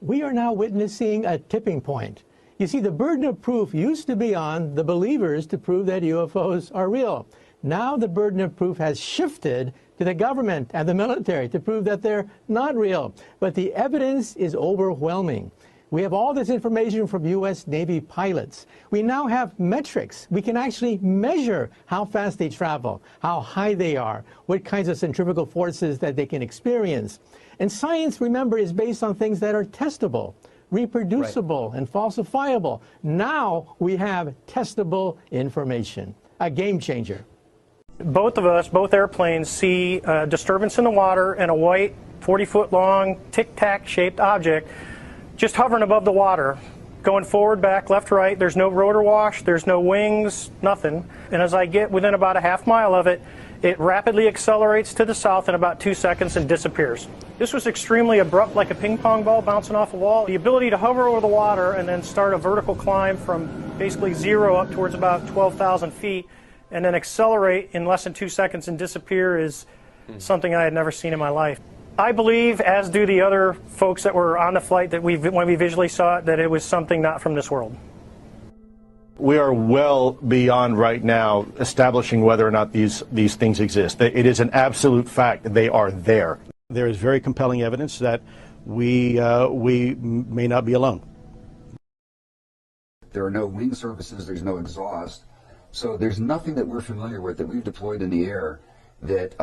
We are now witnessing a tipping point. You see, the burden of proof used to be on the believers to prove that UFOs are real. Now the burden of proof has shifted to the government and the military to prove that they're not real. But the evidence is overwhelming. We have all this information from U.S. Navy pilots. We now have metrics. We can actually measure how fast they travel, how high they are, what kinds of centrifugal forces that they can experience. And science, remember, is based on things that are testable, reproducible, and falsifiable. Now we have testable information. A game changer. Both of us, both airplanes, see a disturbance in the water and a white 40-foot long tic-tac shaped object just hovering above the water, going forward, back, left, right. There's no rotor wash, there's no wings, nothing. And as I get within about a half mile of it, it rapidly accelerates to the south in about 2 seconds and disappears. This was extremely abrupt, like a ping pong ball bouncing off a wall. The ability to hover over the water and then start a vertical climb from basically 0 up towards about 12,000 feet and then accelerate in less than 2 seconds and disappear is something I had never seen in my life. I believe, as do the other folks that were on the flight, that when we visually saw it, that it was something not from this world. We are well beyond right now establishing whether or not these things exist. It is an absolute fact that they are there. There is very compelling evidence that we may not be alone. There are no wing surfaces, there's no exhaust, so there's nothing that we're familiar with that we've deployed in the air that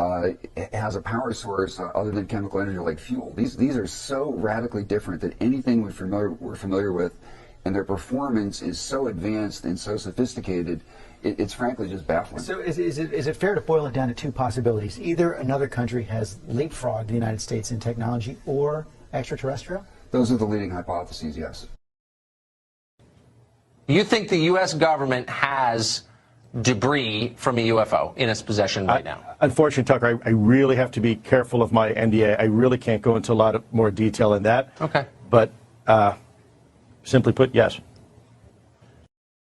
has a power source other than chemical energy like fuel. These are so radically different than anything we're familiar with, and their performance is so advanced and so sophisticated, it's frankly just baffling. So is it fair to boil it down to two possibilities? Either another country has leapfrogged the United States in technology or extraterrestrial? Those are the leading hypotheses, yes. You think the U.S. government has debris from a UFO in its possession right now? Unfortunately, Tucker, I really have to be careful of my NDA. I really can't go into a lot of more detail in that. Okay. But simply put, yes.